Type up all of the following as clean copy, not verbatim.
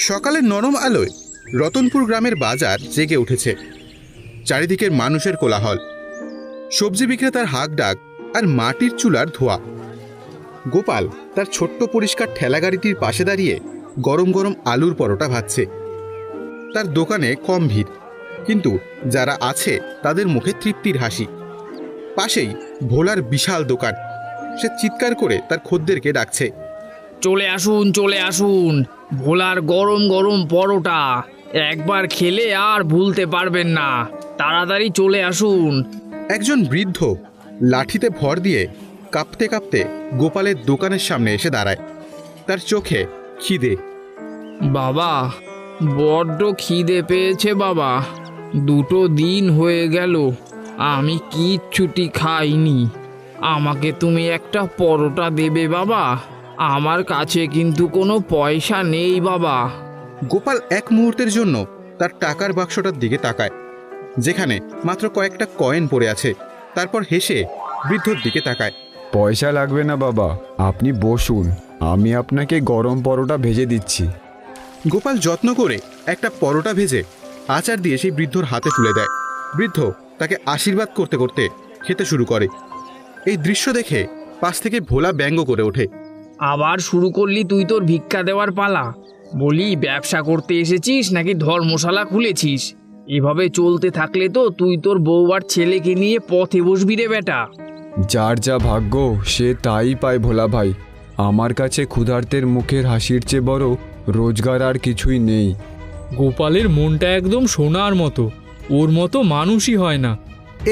সকালের নরম আলোয় রতনপুর গ্রামের বাজার জেগে উঠেছে। চারিদিকের মানুষের কোলাহল, সবজি বিক্রেতার হাঁক ডাক আর মাটির চুলার ধোঁয়া। গোপাল তার ছোট্ট পরিষ্কার ঠেলাগাড়িটির পাশে দাঁড়িয়ে গরম গরম আলুর পরোটা ভাজছে। তার দোকানে কম ভিড়, কিন্তু যারা আছে তাদের মুখে তৃপ্তির হাসি। পাশেই ভোলার বিশাল দোকান। সে চিৎকার করে তার খদ্দেরকে ডাকছে, চলে আসুন, চলে আসুন, ভোলার গরম গরম পরোটা একবার খেলে আর ভুলতে পারবেন না। তাড়াতাড়ি চলে আসুন। একজন বৃদ্ধ লাঠিতে ভর দিয়ে কাঁপতে কাঁপতে গোপালের দোকানের সামনে এসে দাঁড়ায়। তার চোখে খিদে। বাবা, বড্ড খিদে পেয়েছে বাবা। 2 দিন হয়ে গেল আমি কিচ্ছুটি খাইনি। আমাকে তুমি একটা পরোটা দেবে বাবা? আমার কাছে কিন্তু কোনো পয়সা নেই বাবা। গোপাল এক মুহূর্তের জন্য তার টাকার বাক্সটার দিকে তাকায়, যেখানে মাত্র কয়েকটা কয়েন পড়ে আছে। তারপর হেসে বৃদ্ধর দিকে তাকায়। পয়সা লাগবে না বাবা, আপনি বসুন, আমি আপনাকে গরম পরোটা ভেজে দিচ্ছি। গোপাল যত্ন করে একটা পরোটা ভেজে আচার দিয়ে সেই বৃদ্ধর হাতে তুলে দেয়। বৃদ্ধ তাকে আশীর্বাদ করতে করতে খেতে শুরু করে। এই দৃশ্য দেখে পাশ থেকে ভোলা ব্যঙ্গ করে ওঠে, আবার শুরু করলি তুই তোর ভিক্ষা দেওয়ার পালা? বলি, ব্যবসা করতে এসেছিস নাকি ধর্মশালা খুলেছিস? এভাবে চলতে থাকলে তো তুই তোর বউ আর ছেলেকে নিয়ে পথে বসবি রে বেটা। যার যা ভাগ্য সে তাই পায় ভোলা ভাই। আমার কাছে ক্ষুধার্তের মুখের হাসির চেয়ে বড় রোজগার আর কিছুই নেই। গোপালের মনটা একদম সোনার মতো, ওর মতো মানুষই হয় না।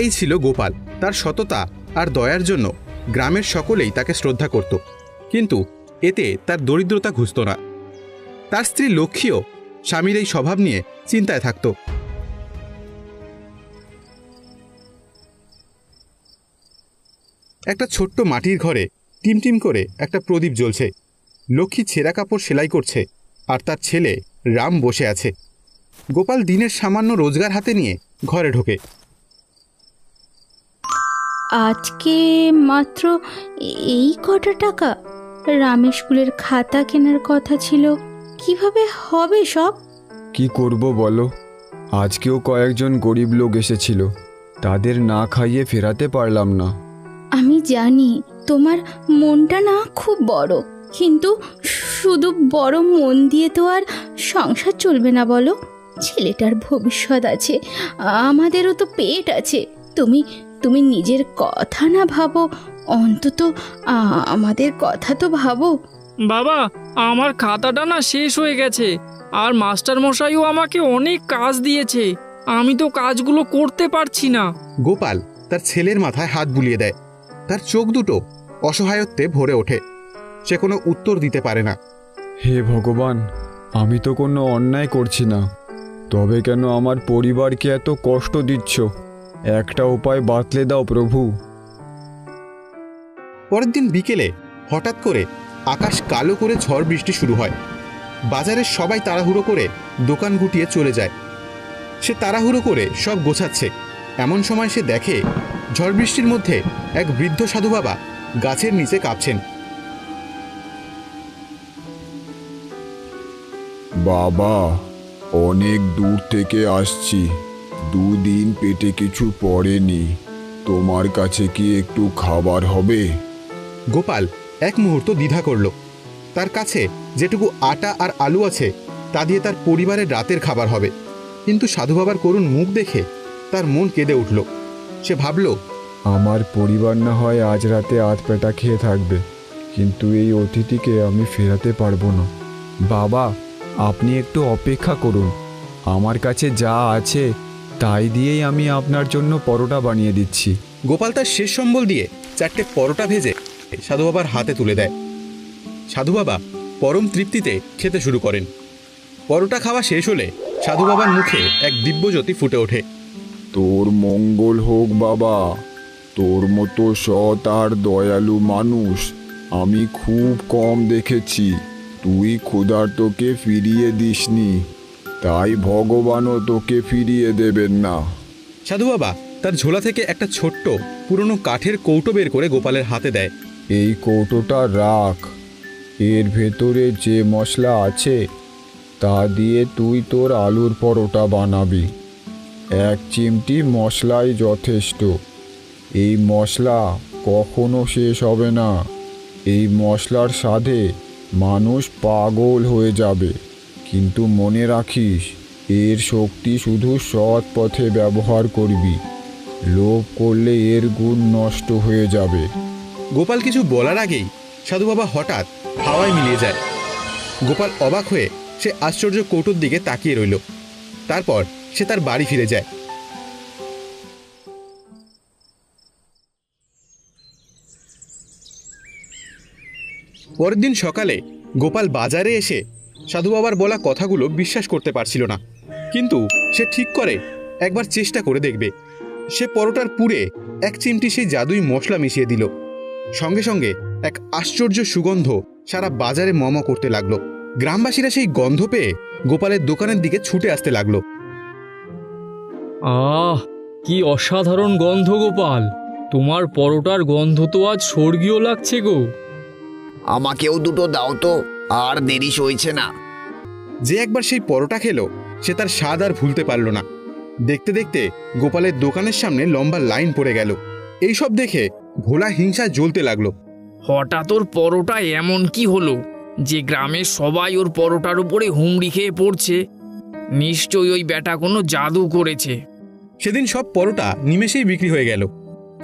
এই ছিল গোপাল। তার সততা আর দয়ার জন্য গ্রামের সকলেই তাকে শ্রদ্ধা করত, কিন্তু এতে তার দরিদ্রতা ঘুচত না। তার স্ত্রী লক্ষ্মীও স্বামীর এই স্বভাব নিয়ে চিন্তায় থাকত। একটা ছোট্ট মাটির ঘরে টিমটিম করে একটা প্রদীপ জ্বলছে। লক্ষ্মী ছেঁড়া কাপড় সেলাই করছে, আর তার ছেলে রাম বসে আছে। গোপাল দিনের সামান্য রোজগার হাতে নিয়ে ঘরে ঢোকে। আজকে মাত্র এই কটা টাকা? রামের স্কুলের খাতা কেনার কথা ছিল, কিভাবে হবে সব? কি করব বলো, আজকেও কয়েকজন গরিব লোক এসেছিল, তাদের না খাইয়ে ফেরাতে পারলাম না। আমি জানি তোমার মনটা না খুব বড়, কিন্তু শুধু বড় মন দিয়ে তো আর সংসার চলবে না বলো। ছেলেটার ভবিষ্যৎ আছে, আমাদেরও তো পেট আছে। তুমি নিজের কথা না ভাবো, অন্তত আমাদের কথা তো ভাবো। বাবা, আমার খাতাটা না শেষ হয়ে গেছে, আর মাস্টার মশাইও আমাকে অনেক কাজ দিয়েছে, আমি তো কাজগুলো করতে পারছি না। গোপাল তার ছেলের মাথায় হাত বুলিয়ে দেয়। তার চোখ দুটো অসহায়ত্বে ভরে ওঠে। সে কোনো উত্তর দিতে পারে না। হে ভগবান, আমি তো কোনো অন্যায় করছি না, তবে কেন আমার পরিবারকে এত কষ্ট দিচ্ছ? একটা উপায় বাতলে দাও প্রভু। পরের দিন বিকেলে হঠাৎ করে আকাশ কালো করে ঝড় বৃষ্টি শুরু হয়। বাজারের সবাই তাড়াহুড়ো করে দোকান গুটিয়ে চলে যায়। সে তাড়াহুড়ো করে সব গোছাচ্ছে। এমন সময় সে দেখে ঝড় বৃষ্টির মধ্যে এক বৃদ্ধ সাধু বাবা গাছের নিচে কাঁপছেন। বাবা, অনেক দূর থেকে আসছি, 2 দিন পেটে কিছু পড়েনি, তোমার কাছে কি একটু খাবার হবে? গোপাল এক মুহূর্ত দ্বিধা করল। তার কাছে যেটুকু আটা আর আলু আছে তা দিয়ে তার পরিবারের রাতের খাবার হবে, কিন্তু সাধু বাবার করুণ মুখ দেখে তার মন কেঁদে উঠল। সে ভাবল, আমার পরিবার না হয় আজ রাতে আধপেটা খেয়ে থাকবে, কিন্তু এই অতিথিকে আমি ফেরাতে পারবো না। বাবা, আপনি একটু অপেক্ষা করুন, আমার কাছে যা আছে তাই দিয়েই আমি আপনার জন্য পরোটা বানিয়ে দিচ্ছি। গোপাল তার শেষ সম্বল দিয়ে 4টে পরোটা ভেজে সাধু বাবার হাতে তুলে দেয়। সাধু বাবা পরম তৃপ্তিতে খেতে শুরু করেন। পরোটা খাওয়া শেষ হলে সাধু বাবার মুখে এক দিব্যজ্যোতি ফুটে ওঠে। তোর মঙ্গল হোক বাবা, তোর মতো সৎ আর দয়ালু মানুষ আমি খুব কম দেখেছি। তুই ক্ষুধার্তকে ফিরিয়ে দিসনি, তাই ভগবানও তোকে ফিরিয়ে দেবেন না। সাধু বাবা তার ঝোলা থেকে একটা ছোট্ট পুরনো কাঠের কৌটো বের করে গোপালের হাতে দেয়। এই কৌটোটা রাখ, এর ভেতরে যে মশলা আছে তা দিয়ে তুই তোর আলুর পরোটা বানাবি। 1 চিমটি মশলাই যথেষ্ট। এই মশলা কখনো শেষ হবে না। এই মশলার স্বাদে মানুষ পাগল হয়ে যাবে। কিন্তু মনে রাখিস, এর শক্তি শুধু সৎ পথে ব্যবহার করবি। লোভ করলে এর গুণ নষ্ট হয়ে যাবে। গোপাল কিছু বলার আগেই সাধু বাবা হঠাৎ হাওয়ায় মিলিয়ে যায়। গোপাল অবাক হয়ে সে আশ্চর্য কৌটোর দিকে তাকিয়ে রইল। তারপর সে তার বাড়ি ফিরে যায়। পরের দিন সকালে গোপাল বাজারে এসে সাধু বাবার বলা কথাগুলো বিশ্বাস করতে পারছিল না, কিন্তু সে ঠিক করে একবার চেষ্টা করে দেখবে। সে পরোটার পুরে 1 চিমটি সেই জাদুই মশলা মিশিয়ে দিল। সঙ্গে সঙ্গে এক আশ্চর্য সুগন্ধ সারা বাজারে মম করতে লাগলো। গ্রামবাসীরা সেই গন্ধ পেয়ে গোপালের দোকানের দিকে ছুটে আসতে লাগলো। আহ, কি অসাধারণ গন্ধ গোপাল! তোমার পরোটার গন্ধ তো আজ স্বর্গীয় লাগছে গো। আমাকেও দুটো দাও তো, আর দেরি সইছে না। যে একবার সেই পরোটা খেলো সে তার স্বাদ আর ভুলতে পারল না। দেখতে দেখতে গোপালের দোকানের সামনে লম্বা লাইন পড়ে গেল। এইসব দেখে ভোলা হিংসায় জ্বলতে লাগলো। হঠাৎ ওর পরোটা এমন কি হলো যে গ্রামের সবাই ওর পরোটার উপরে হুমড়ি খেয়ে পড়ছে? নিশ্চয়ই ওই বেটা কোনো জাদু করেছে। সেদিন সব পরোটা নিমেষেই বিক্রি হয়ে গেল।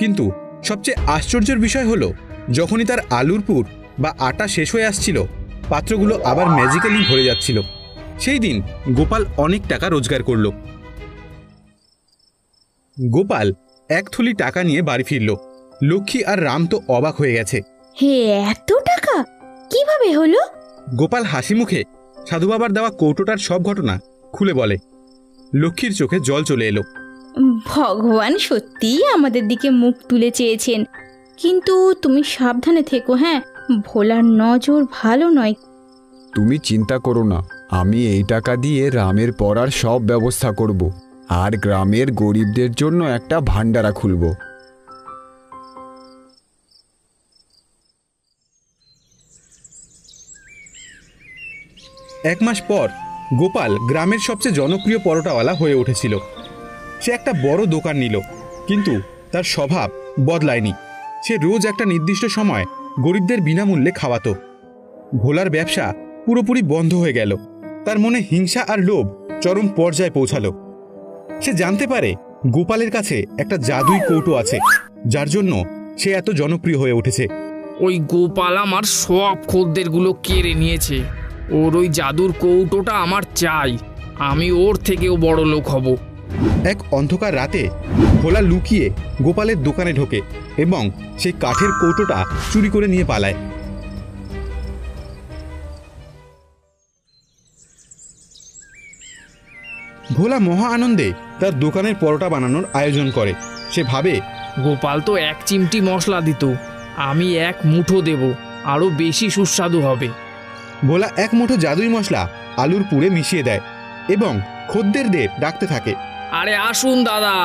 কিন্তু সবচেয়ে আশ্চর্যের বিষয় হলো, যখনই তার আলুর পুর বা আটা শেষ হয়ে আসছিল, পাত্রগুলো আবার ম্যাজিক্যালি ভরে যাচ্ছিল। সেই দিন গোপাল অনেক টাকা রোজগার করল। গোপাল 1 থলি টাকা নিয়ে বাড়ি ফিরল। লক্ষ্মী আর রাম তো অবাক হয়ে গেছে। হে, এত টাকা কিভাবে হলো? গোপাল হাসি মুখে সাধু বাবার দেওয়া কৌটোটার সব ঘটনা খুলে বলে। লক্ষ্মীর চোখে জল চলে এলো। ভগবান সত্যিই আমাদের দিকে মুখ তুলে চেয়েছেন, কিন্তু তুমি সাবধানে থেকো। হ্যাঁ, ভোলার নজর ভালো নয়। তুমি চিন্তা করো না, আমি এই টাকা দিয়ে রামের পড়ার সব ব্যবস্থা করব আর গ্রামের গরিবদের জন্য একটা ভান্ডারা খুলব। এক মাস পর গোপাল গ্রামের সবচেয়ে জনপ্রিয় পরোটাওয়ালা হয়ে উঠেছিল। সে একটা বড় দোকান নিল, কিন্তু তার স্বভাব বদলায়নি। সে রোজ একটা নির্দিষ্ট সময় গরিবদের বিনামূল্যে খাওয়াতো। ভোলার ব্যবসা পুরোপুরি বন্ধ হয়ে গেল। তার মনে হিংসা আর লোভ চরম পর্যায়ে পৌঁছালো। সে জানতে পারে গোপালের কাছে একটা জাদুই কৌটো আছে, যার জন্য সে এত জনপ্রিয় হয়ে উঠেছে। ওই গোপাল আমার সব খদ্দেরগুলো কেড়ে নিয়েছে। ওর ওই জাদুর কৌটোটা আমার চাই। আমি ওর থেকেও বড় লোক হব। এক অন্ধকার রাতে ভোলা লুকিয়ে গোপালের দোকানে ঢোকে এবং সেই কাঠের কৌটোটা চুরি করে নিয়ে পালায়। ভোলা মহা আনন্দে তার দোকানের পরোটা বানানোর আয়োজন করে। সে ভাবে, গোপাল তো 1 চিমটি মশলা দিত, আমি 1 মুঠো দেব, আরও বেশি সুস্বাদু হবে। ভোলা 1 মুঠো জাদুই মশলা আলুর পুরে মিশিয়ে দেয় এবং খদ্দেরদের ডাকতে থাকে। আরে আসুন দাদা,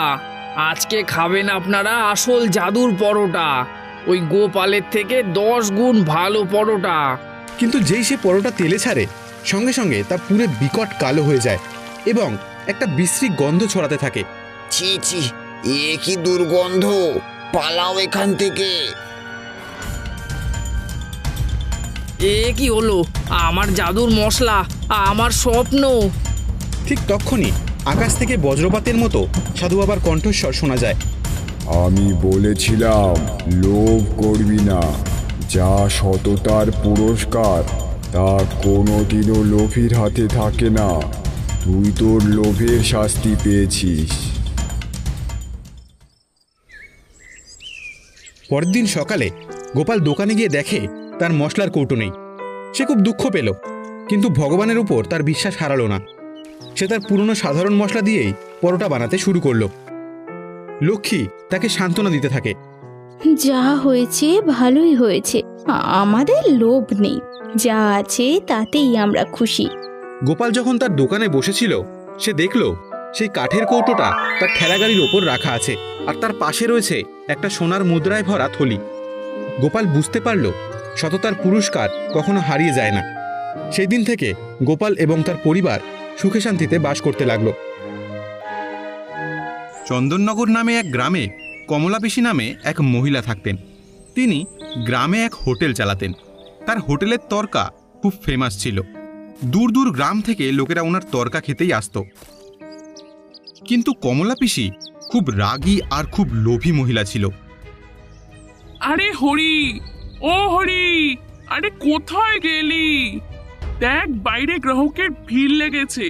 আজকে খাবেন আপনারা আসল জাদুর পরোটা। ওই গোপালের থেকে 10 গুণ ভালো পরোটা। কিন্তু যেই সে পরোটা তেলে ছাড়ে, সঙ্গে সঙ্গে তা পুরে বিকট কালো হয়ে যায় এবং একটা বিশ্রী গন্ধ ছড়াতে থাকে। ছি ছি, এ কি দুর্গন্ধ! পালাও এখান থেকে। এ কি হলো? আমার জাদুর মশলা, আমার স্বপ্ন। ঠিক তখনই আকাশ থেকে বজ্রপাতের মতো সাধু বাবার কণ্ঠস্বর শোনা যায়। আমি বলেছিলাম লোভ করবি না। যা সততার পুরস্কার তা কোনোদিনও লোভীর হাতে থাকে না। তুই তোর লোভের শাস্তি পেয়েছিস। পরের দিন সকালে গোপাল দোকানে গিয়ে দেখে তার মশলার কৌটো নেই। সে খুব দুঃখ পেল, কিন্তু ভগবানের উপর তার বিশ্বাস হারালো না। সে তার পুরনো সাধারণ মশলা দিয়েই পরোটা বানাতে শুরু করলো। লক্ষ্মী তাকে সান্ত্বনা দিতে থাকে। যা হয়েছে ভালোই হয়েছে, আমাদের লোভ নেই। যা আছে তাতেই আমরা খুশি। গোপাল যখন তার দোকানে বসেছিল, সে দেখল সেই কাঠের কৌটোটা তার ঠেলাগাড়ির ওপর রাখা আছে, আর তার পাশে রয়েছে একটা সোনার মুদ্রায় ভরা থলি। গোপাল বুঝতে পারল সততার পুরস্কার কখনো হারিয়ে যায় না। সেই দিন থেকে গোপাল এবং তার পরিবার সুখে শান্তিতে বাস করতে লাগলো। চন্দননগর নামে এক গ্রামে কমলা পিসি নামে এক মহিলা থাকতেন। তিনি গ্রামে এক হোটেল চালাতেন। তার হোটেলের তরকা খুব ফেমাস ছিল। দূর দূর গ্রাম থেকে লোকেরা ওনার তরকা খেতেই আসতো। কিন্তু কমলা পিসি খুব রাগী আর খুব লোভী মহিলা ছিল। আরে হরি, ও হরি, আরে কোথায় গেলি? দেখ বাইরে গ্রাহকের ভিড় লেগেছে,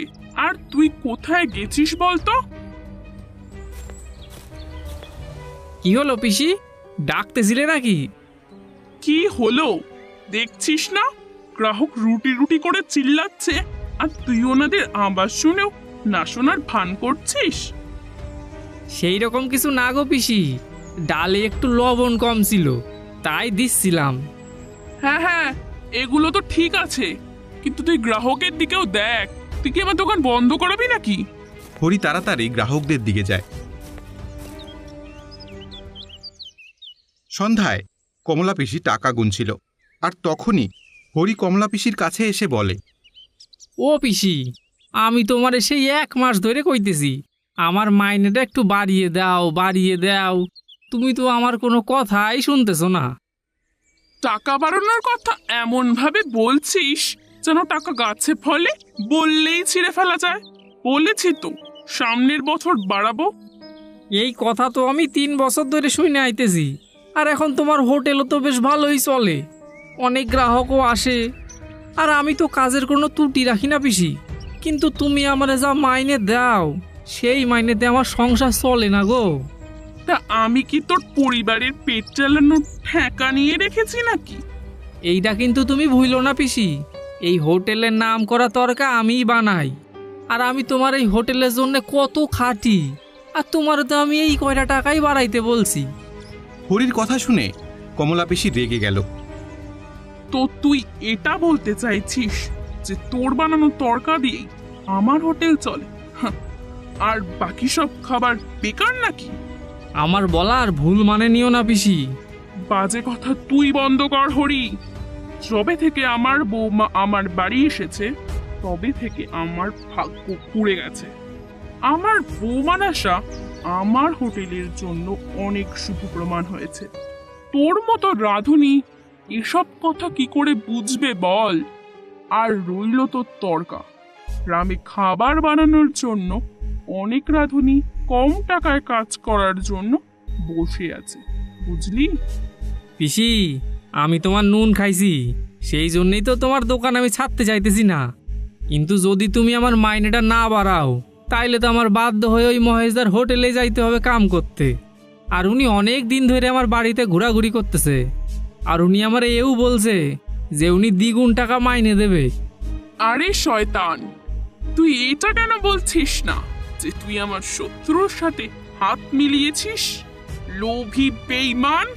আর তুই কোথায় গেছিস বলতো? কি হলো পিসি, ডাকতেছিলে নাকি? কি হলো দেখছিস না, গ্রাহক রুটি রুটি করে চিল্লাচ্ছে, আর তুই ওনাদের আওয়াজ শুনেও না শোনার ভান করছিস? সেই রকম কিছু না গো পিসি, ডালে একটু লবণ কম ছিল তাই দিচ্ছিলাম। হ্যাঁ হ্যাঁ, এগুলো তো ঠিক আছে, কিন্তু তুই গ্রাহকের দিকেও দেখ। তুই কি আমার দোকান বন্ধ করাবি নাকি? হরি তাড়াতাড়ি গ্রাহকদের দিকে যায়। সন্ধ্যায় কমলা পিসি টাকা গুনছিল, আর তখনই হরি কমলা পিসির কাছে এসে বলে, ও পিসি, আমি তোমারে সেই 1 মাস ধরে কইতেছি আমার মাইনেটা একটু বাড়িয়ে দাও, বাড়িয়ে দাও। তুমি তো আমার কোনো কথাই শুনতেছো না। টাকা বাড়ানোর কথা এমন ভাবে বলছিস যেন টাকা গাছে ফলে, বললেই ছিঁড়ে ফেলা যায়। বলেছি তো সামনের বছর বাড়াবো। এই কথা তো আমি 3 বছর ধরে শুনে আইতেছি, আর এখন তোমার হোটেলও তো বেশ ভালোই চলে, অনেক গ্রাহকও আসে, আর আমি তো কাজের কোনো ত্রুটি রাখি না পিসি। কিন্তু তুমি আমারে যা মাইনে দাও সেই মাইনেতে আমার সংসার চলে না গো। তা আমি কি তোর পরিবারের পেট চালানোর ঠেকা নিয়ে রেখেছি নাকি? এইটা কিন্তু তুমি ভুলো না পিসি, এই হোটেলের নাম করা তরকা আমিই বানাই, আর আমি তোমার এই হোটেলের জন্য কত খাটি, আর তোমার তো আমি এই কয়টা টাকাই বাড়াইতে বলছি। হরির কথা শুনে কমলা পিসি রেগে গেল। তো তুই এটা বলতে চাইছিস যে তোর বানানো তরকা দিয়েই আমার হোটেল চলে, হাহ, আর বাকি সব খাবার বেকার নাকি? আমার বলার ভুল মানে নিও না পিসি। বাজে কথা তুই বন্ধ কর হরি। যবে থেকে আমার বৌমা আমার বাড়ি এসেছে তবে থেকে আমার ভাগ্য পুড়ে গেছে। আমার বৌমার আশা আমার হোটেলের জন্য অনেক শুভ প্রমাণ হয়েছে। তোর মতো রাঁধুনি এসব কথা কি করে বুঝবে বল? আর রইল তোর তর্কা, গ্রামে খাবার বানানোর জন্য অনেক রাঁধুনি কম টাকায় কাজ করার জন্য বসে আছে, বুঝলি? পিসি, আমি তোমার নুন খাইছি, সেই জন্যই তো তোমার দোকান আমি ছাড়তে চাইতেছি না। কিন্তু যদি তুমি আমার মাইনেটা না বাড়াও তাইলে তো আমার বাধ্য হয়ে ওই মহেশদার হোটেলে যাইতে হবে কাম করতে। আর উনি অনেক দিন ধরে আমার বাড়িতে ঘোরাঘুরি করতেছে, আর উনি আমার এও বলছে যে উনি দ্বিগুণ টাকা মাইনে দেবে। আরে শয়তান, তুই এটা কেন বলছিস না যে তুই আমার শত্রুর সাথে হাত মিলিয়েছিস? লোভী বেঈমান!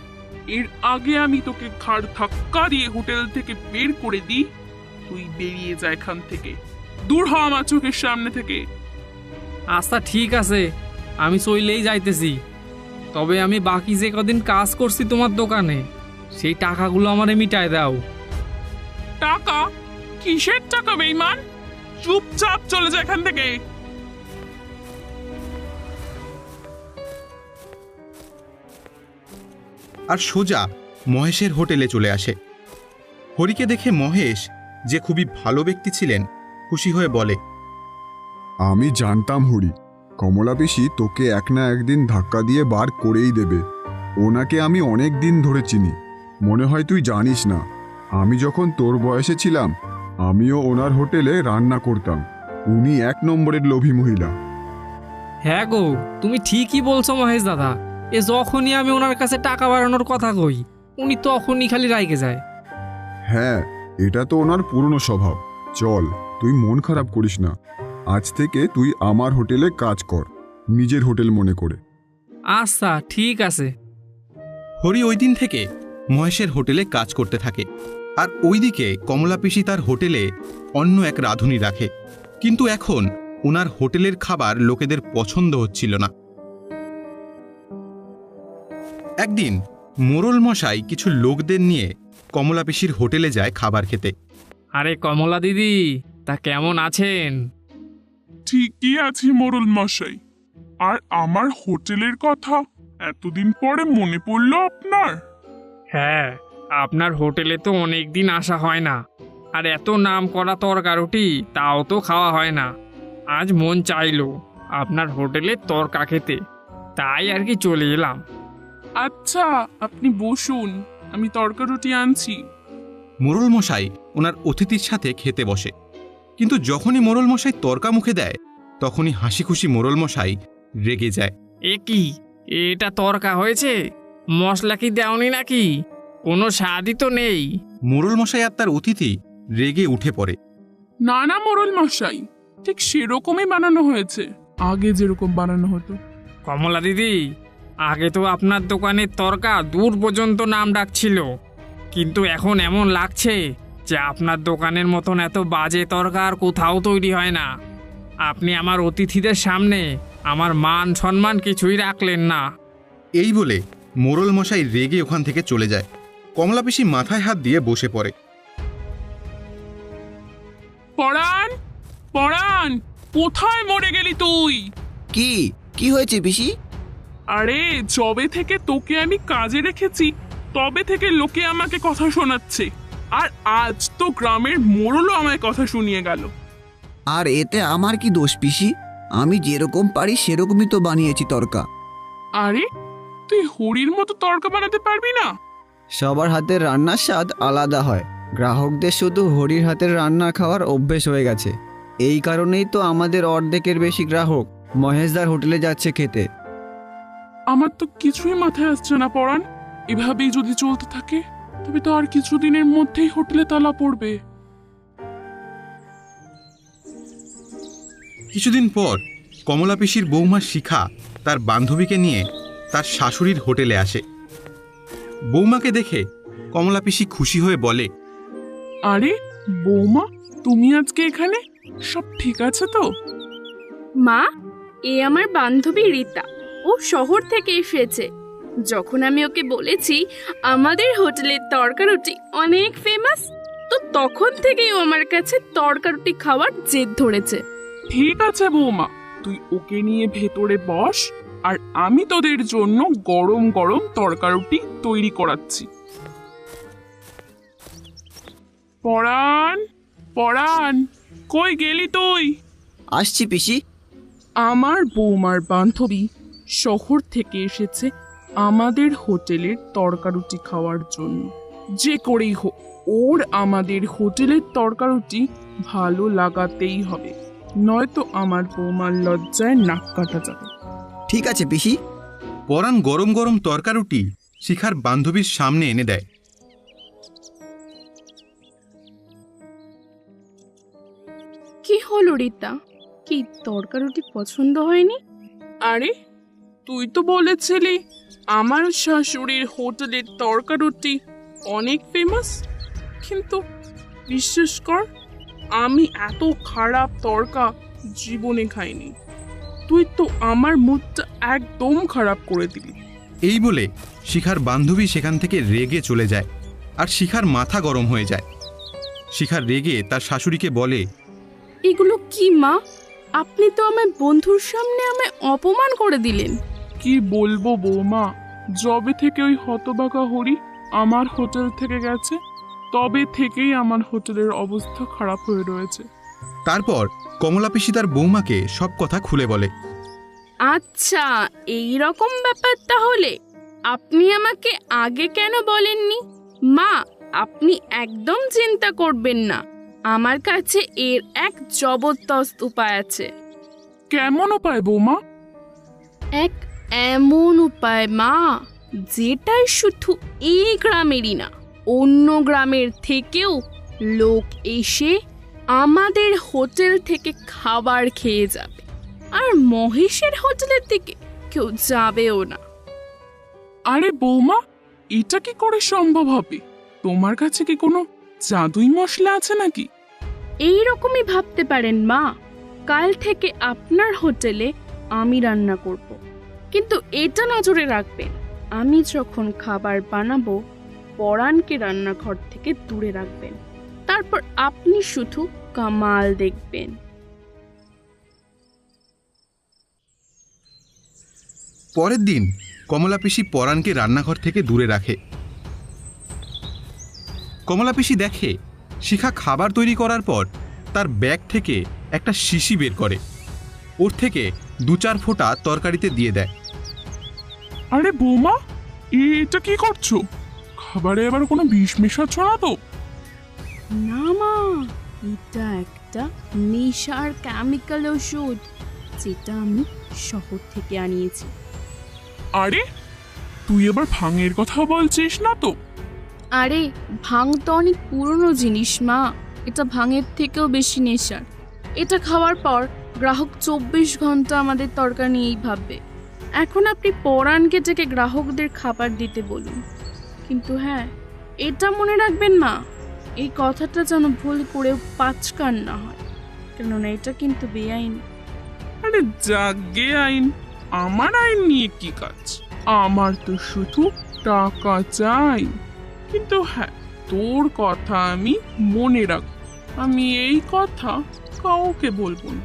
এর আগে আমি তোকে ঘাড় ধাক্কা দিয়ে হোটেল থেকে বের করে দিই, তুই বেরিয়ে যা এখান থেকে, দূর হ আমার চোখের সামনে থেকে। আচ্ছা ঠিক আছে, আমি চইলেই যাইতেছি। তবে আমি বাকি যে কদিন কাজ করছি তোমার দোকানে সেই টাকাগুলো আমারে মিটায় দাও। টাকা? কিসের টাকা বেঈমান? চুপচাপ চলে যা এখান থেকে। আর সোজা মহেশের হোটেলে চলে আসে। হরিকে দেখে মহেশ, যে খুবই ভালো ব্যক্তি ছিলেন, খুশি হয়ে বলে, আমি জানতাম হরি, কমলা পিসি তোকে এক না একদিন ধাক্কা দিয়ে বার করেই দেবে। ওনাকে আমি অনেক দিন ধরে চিনি, মনে হয় তুই জানিস না। আমি যখন তোর বয়সে ছিলাম আমিও ওনার হোটেলে রান্না করতাম। উনি 1 নম্বরের লোভী মহিলা। হ্যাঁ গো, তুমি ঠিকই বলছো মহেশ দাদা। এ যখনই আমি ওনার কাছে টাকা বাড়ানোর কথা কই উনি তখনই খালি রাইগে যায়। হ্যাঁ, এটা তো ওনার পুরনো স্বভাব। চল, তুই মন খারাপ করিস না। আজ থেকে তুই আমার হোটেলে কাজ কর, নিজের হোটেল মনে করে। আচ্ছা ঠিক আছে। হরি ওই দিন থেকে মহেশের হোটেলে কাজ করতে থাকে। আর ওইদিকে কমলা পিসি তার হোটেলে অন্য এক রাঁধুনি রাখে। কিন্তু এখন ওনার হোটেলের খাবার লোকেদের পছন্দ হচ্ছিল না। একদিন মোড়ল মশাই কিছু লোকদের নিয়ে কমলা পিসির হোটেলে যায় খাবার খেতে। আরে কমলা দিদি, তা কেমন আছেন? ঠিকই আছি মোড়ল মশাই। আর আমার হোটেলের কথা এতদিন পরে মনে পড়লো আপনার? হ্যাঁ, আপনার হোটেলে তো অনেক দিন আসা হয় না, আর এত নাম করা তরকারুটি তাও তো খাওয়া হয় না। আজ মন চাইলো আপনার হোটেলে তরকা খেতে, তাই আর কি চলে এলাম। আচ্ছা, আপনি বসুন, আমি তরকা রুটি আনছি। মোড়ল মশাই ওনার অতিথির সাথে খেতে বসে, কিন্তু যখনই মোড়ল মশাই তর্কা মুখে দেয় তখনই হাসি খুশি মোড়ল মশাই রেগে যায়। এ কি, এটা তরকা হয়েছে? মশলা কি দেওনি নাকি? কোনো স্বাদই তো নেই। মোড়ল মশাই আর তার অতিথি রেগে উঠে পড়ে। না না মোড়ল মশাই, ঠিক সেরকমই বানানো হয়েছে, আগে যেরকম বানানো হতো। কমলা দিদি, আগে তো আপনার দোকানের তরকা দূর পর্যন্ত নাম ডাকছিল, কিন্তু এখন এমন লাগছে যে আপনার দোকানের মতন এত বাজে তরকা আর কোথাও তৈরি হয় না। আপনি আমার অতিথিদের সামনে আমার মান সম্মান কিছুই রাখলেন না। এই বলে মোড়ল মশাই রেগে ওখান থেকে চলে যায়। কমলা পিসি মাথায় হাত দিয়ে বসে পড়ে। পরাণ, পরাণ, কোথায় মরে গেলি তুই? কি হয়েছে পিসি? আরে যবে থেকে তোকে আমি কাজে রেখেছি তবে থেকে লোকে আমাকে কথা শোনাচ্ছে, আর আজ তো গ্রামের মোড়লও আমায় কথা শুনিয়ে গেল। আর এতে আমার কি দোষ পিসি? আমি যেরকম পারি সেরকমই তো বানিয়েছি তরকা। আরে তুই হরির মতো তরকা বানাতে পারবি না? সবার হাতের রান্নার স্বাদ আলাদা হয়। গ্রাহকদের শুধু হরির হাতের রান্না খাওয়ার অভ্যেস হয়ে গেছে। এই কারণেই তো আমাদের অর্ধেকের বেশি গ্রাহক মহেশদার হোটেলে যাচ্ছে খেতে। আমার তো কিছুই মাথায় আসছে না পরাণ। এভাবেই যদি চলতে থাকে তবে তো আর কিছুদিনের মধ্যেই হোটেলে তালা পড়বে। কিছুদিন পর কমলা পিসির বৌমা শিখা তার বান্ধবীকে নিয়ে তার শাশুড়ির হোটেলে আসে। বৌমাকে দেখে কমলা পিসি খুশি হয়ে বলে, আরে বৌমা, তুমি আজকে এখানে? সব ঠিক আছে তো? মা, এ আমার বান্ধবী রীতা, ও শহর থেকে এসেছে। যখন আমি ওকে বলেছি আমাদের হোটেলের তরকারুটি অনেক ফেমাস, তো তখন থেকেই ও আমার কাছে তরকারুটি খাওয়ার জেদ ধরেছে। ঠিক আছে বৌমা, তুই ওকে নিয়ে ভেতরে বস, আর আমি তোদের জন্য গরম গরম তরকারুটি তৈরি করাচ্ছি। পরাণ, পরাণ, কই গেলি তুই? আসছি পিসি। আমার বৌমার বান্ধবী শহর থেকে এসেছে আমাদের হোটেলের তরকারুটি খাওয়ার জন্য। যে করেই হোক ওর আমাদের হোটেলের তরকারুটি ভালো লাগাতেই হবে, নয়তো আমার বৌমার লজ্জায় নাক কাটা যাবে। ঠিক আছে পিসি। পরাণ গরম গরম তরকারুটি শিখার বান্ধবীর সামনে এনে দেয়। কি হলো রীতা, কি তরকারুটি পছন্দ হয়নি? আরে তুই তো বলেছিলি আমার শাশুড়ির হোটেলের তরকারুটি অনেক ফেমাস, কিন্তু বিশ্বাস কর আমি এত খারাপ তরকা জীবনে খাইনি। তুই তো আমার মুডটা একদম খারাপ করে দিলি। এই বলে শিখার বান্ধবী সেখান থেকে রেগে চলে যায়, আর শিখার মাথা গরম হয়ে যায়। শিখার রেগে তার শাশুড়িকে বলে, এগুলো কি মা? আপনি তো আমার বন্ধুর সামনে আমায় অপমান করে দিলেন। কি বলবো বৌমা, যবে থেকে ওই হতবাকা হরি আমার হোটেল থেকে গেছে তবে থেকেই আমার হোটেলের অবস্থা খারাপ হয়ে রয়েছে। তারপর কমলা পিসি তার বৌমাকে সব কথা খুলে বলে। আচ্ছা, এই রকম ব্যাপার তাহলে। আপনি আমাকে আগে কেন বলেননি? মা, আপনি একদম চিন্তা করবেন না, আমার কাছে এর এক জবরদস্ত উপায় আছে। কেমন উপায় বৌমা? এক এমন উপায় মা, যেটাই শুধু এই গ্রামেরই না, অন্য গ্রামের থেকেও লোক এসে আমাদের হোটেল থেকে খাবার খেয়ে যাবে, আর মহেশের হোটেলের দিকে কেউ যাবেও না। আরে বৌমা, এটা কি করে সম্ভব হবে? তোমার কাছে কি কোনো জাদুই মশলা আছে নাকি? এই রকমই ভাবতে পারেন মা। কাল থেকে আপনার হোটেলে আমি রান্না করব, কিন্তু এটা নজরে রাখবেন, আমি যখন খাবার বানাবো পরাণকে রান্নাঘর থেকে দূরে রাখবেন। তারপর আপনি শুধু কামাল দেখবেন। পরের দিন কমলা পিসি পরাণকে রান্নাঘর থেকে দূরে রাখে। কমলা পিসি দেখে শিখা খাবার তৈরি করার পর তার ব্যাগ থেকে একটা শিশি বের করে, ওর থেকে 2-4 ফোঁটা তরকারিতে দিয়ে দেয়। আরে বৌমা, এটা কি করছো? খাবারে এবার কোনো বিষ মেশাচ্ছ না তো? না মা, এটা একটা নেশার কেমিক্যাল ওষুধ, যেটা আমি শহর থেকে আনিয়েছি। আরে তুই এবার ভাঙের কথা বলছিস না তো? আরে ভাং তো অনেক পুরনো জিনিস মা, এটা ভাঙের থেকেও বেশি নেশার। এটা খাওয়ার পর গ্রাহক 24 ঘন্টা আমাদের তরকারি নিয়েই ভাববে। এখন আপনি পরাণকে ডেকে গ্রাহকদের খাবার দিতে বলুন, কিন্তু হ্যাঁ, এটা মনে রাখবেন মা, এই কথাটা যেন ভুল করেও পাঁচকান না হয়, কেননা এটা কিন্তু বেআইন। আরে জাগে আইন, আমার আইন নিয়ে কি কাজ? আমার তো শুধু টাকা চাই। কিন্তু হ্যাঁ, তোর কথা আমি মনে রাখ, আমি এই কথা কাউকে বলবো না।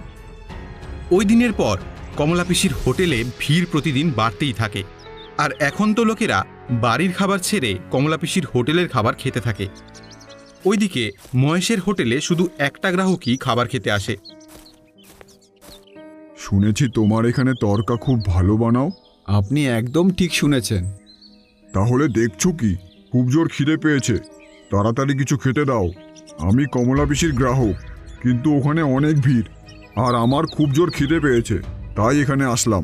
ওই দিনের পর কমলা পিসির হোটেলে ভিড় প্রতিদিন বাড়তেই থাকে, আর এখন তো লোকেরা বাড়ির খাবার ছেড়ে কমলা পিসির হোটেলের খাবার খেতে থাকে। ওইদিকে মহেশের হোটেলে শুধু একটা গ্রাহকই খাবার খেতে আসে। শুনেছি তোমার এখানে তরকা খুব ভালো বানাও। আপনি একদম ঠিক শুনেছেন। তাহলে দেখছো কি, খুব জোর খিদে পেয়েছে, তাড়াতাড়ি কিছু খেতে দাও। আমি কমলা পিসির গ্রাহক, কিন্তু ওখানে অনেক ভিড়, আর আমার খুব জোর খিদে পেয়েছে, তাই এখানে আসলাম।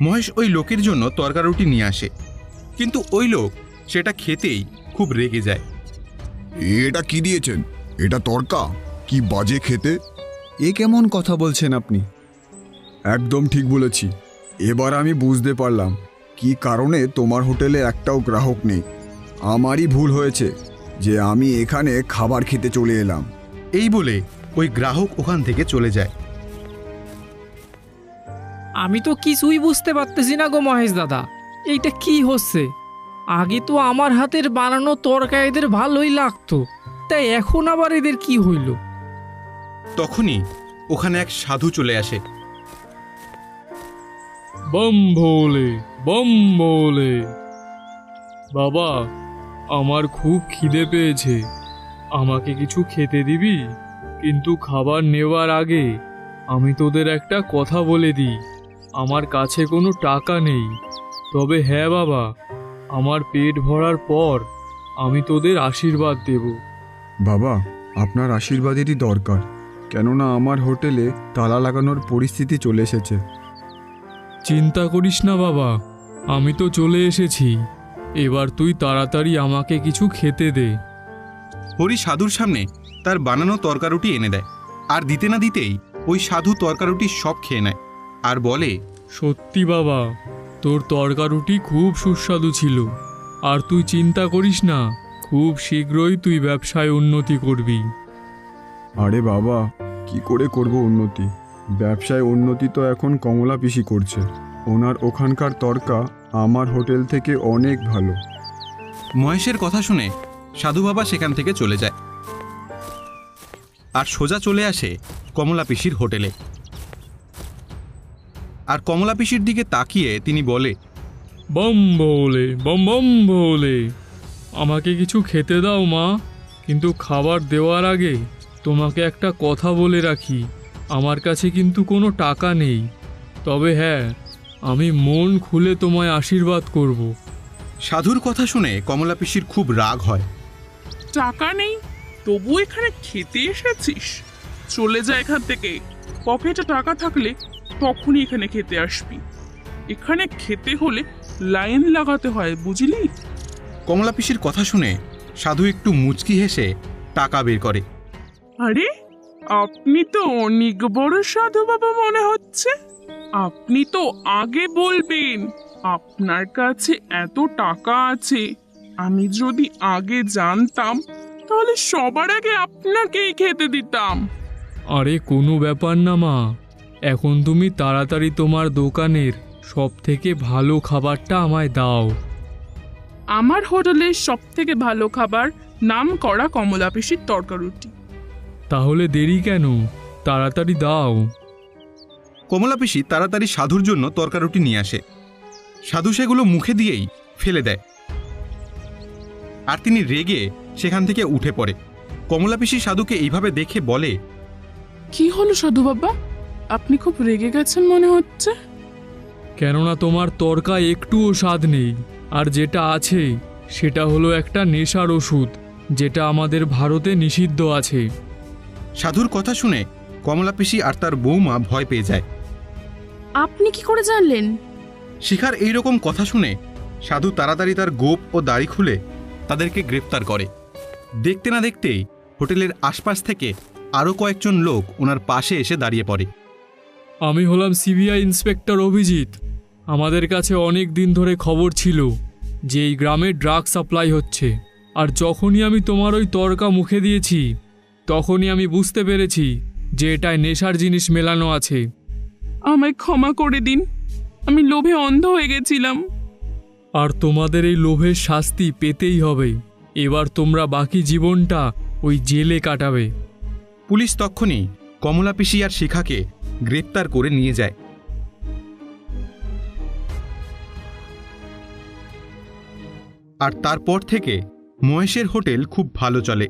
মহেশ ওই লোকের জন্য তরকারুটি নিয়ে আসে, কিন্তু ওই লোক সেটা খেতেই খুব রেগে যায়। এটা কি দিয়েছেন? এটা তরকা? কি বাজে খেতে! এ কেমন কথা বলছেন আপনি? একদম ঠিক বলেছি। এবার আমি বুঝতে পারলাম কি কারণে তোমার হোটেলে একটাও গ্রাহক নেই। আমারই ভুল হয়েছে যে আমি এখানে খাবার খেতে চলে এলাম। এই বলে ওই গ্রাহক ওখান থেকে চলে যায়। আমি তো কিছুই বুঝতে পারতেছি না গো মহেশ দাদা, এইটা কি হচ্ছে? আগে তো আমার হাতের বানানো তরকা এদের ভালোই লাগতো, তাই এখন আবার এদের কি হইল? তখনই ওখানে এক সাধু চলে আসে। বম ভোলে, বম ভোলে। বাবা, আমার খুব খিদে পেয়েছে, আমাকে কিছু খেতে দিবি? কিন্তু খাবার নেওয়ার আগে আমি তোদের একটা কথা বলে দিই, আমার কাছে কোনো টাকা নেই। তবে হ্যাঁ বাবা, আমার পেট ভরার পর আমি তোদের আশীর্বাদ দেব। বাবা, আপনার আশীর্বাদেরই দরকার, কেননা আমার হোটেলে তালা লাগানোর পরিস্থিতি চলে এসেছে। চিন্তা করিস না বাবা, আমি তো চলে এসেছি। এবার তুই তাড়াতাড়ি আমাকে কিছু খেতে দে। হরি সাধুর সামনে তার বানানো তরকারুটি এনে দেয়, আর দিতে না দিতেই ওই সাধু তরকারুটি সব খেয়ে নেয় আর বলে, সত্যি বাবা, তোর তরকারুটি খুব সুস্বাদু ছিল। আর তুই চিন্তা করিস না, খুব শীঘ্রই তুই ব্যবসায় উন্নতি করবি। আরে বাবা, কি করে করব উন্নতি? ব্যবসায় উন্নতি তো এখন কমলা পিসি করছে, ওনার ওখানকার তরকা আমার হোটেল থেকে অনেক ভালো। মহেশের কথা শুনে সাধু বাবা সেখান থেকে চলে যায় আর সোজা চলে আসে কমলা পিসির হোটেলে। আর কমলা পিসির দিকে তাকিয়ে তিনি বলে, বম ভোলে, বম বম ভোলে। আমাকে কিছু খেতে দাও মা, কিন্তু খাবার দেওয়ার আগে তোমাকে একটা কথা বলে রাখি, আমার কাছে কিন্তু কোনো টাকা নেই। তবে হ্যাঁ, আমি মন খুলে তোমায় আশীর্বাদ করব। সাধুর কথা শুনে কমলা পিসির খুব রাগ হয়। টাকা নেই, তবু এখানে খেতে এসেছিস? চলে যা এখান থেকে। পকেটে টাকা থাকলে তখনই এখানে খেতে আসবি। এখানে খেতে হলে লাইন লাগাতে হয়, বুঝলি? কমলা পিসির কথা শুনে সাধু একটু মুচকি হেসে টাকা বের করে। আরে, আপনি তো অনেক বড় সাধু বাবা মনে হচ্ছে। আপনি তো আগে বলবেন আপনার কাছে এত টাকা আছে। আমি যদি আগে জানতাম তাহলে সবার আগে আপনাকেই খেতে দিতাম। আরে কোনো ব্যাপার না মা, এখন তুমি তাড়াতাড়ি তোমার দোকানের সব থেকে ভালো খাবারটা আমায় দাও। আমার হোটেলের সব থেকে ভালো খাবার নাম করা কমলা পিসির তরকারুটি। তাহলে দেরি কেন? তাড়াতাড়ি দাও। কমলা পিসি তাড়াতাড়ি সাধুর জন্য তরকারুটি নিয়ে আসে। সাধু সেগুলো মুখে দিয়েই ফেলে দেয়, আর তিনি রেগে সেখান থেকে উঠে পড়ে। কমলা পিসি সাধুকে এইভাবে দেখে বলে, কি হলো সাধু বাবা, আপনি খুব রেগে গেছেন মনে হচ্ছে। কেননা তোমার তরকা একটুও স্বাদ নেই, আর যেটা আছে সেটা হলো একটা নেশার ওষুধ, যেটা আমাদের ভারতে নিষিদ্ধ আছে। সাধুর কথা শুনে কমলা পিসি আর তার বৌমা ভয় পেয়ে যায়। আপনি কি করে জানলেন? শিখার এইরকম কথা শুনে সাধু তাড়াতাড়ি তার গোপ ও দাড়ি খুলে তাদেরকে গ্রেফতার করে। দেখতে না দেখতেই হোটেলের আশপাশ থেকে আরও কয়েকজন লোক ওনার পাশে এসে দাঁড়িয়ে পড়ে। আমি হলাম সিবিআই ইন্সপেক্টর অভিজিৎ। আমাদের কাছে অনেক দিন ধরে খবর ছিল যে এই গ্রামে ড্রাগ সাপ্লাই হচ্ছে, আর যখনই আমি তোমার ওই তরকা মুখে দিয়েছি তখনই আমি বুঝতে পেরেছি যে এটায় নেশার জিনিস মেলানো আছে। আমায় ক্ষমা করে দিন, আমি লোভে অন্ধ হয়ে গেছিলাম। আর তোমাদের এই লোভের শাস্তি পেতেই হবে। এবার তোমরা বাকি জীবনটা ওই জেলে কাটাবে। পুলিশ তক্ষুনি কমলা পিসি আর শিখাকে গ্রেপ্তার করে নিয়ে যায়। আর তারপর থেকে মহেশের হোটেল খুব ভালো চলে।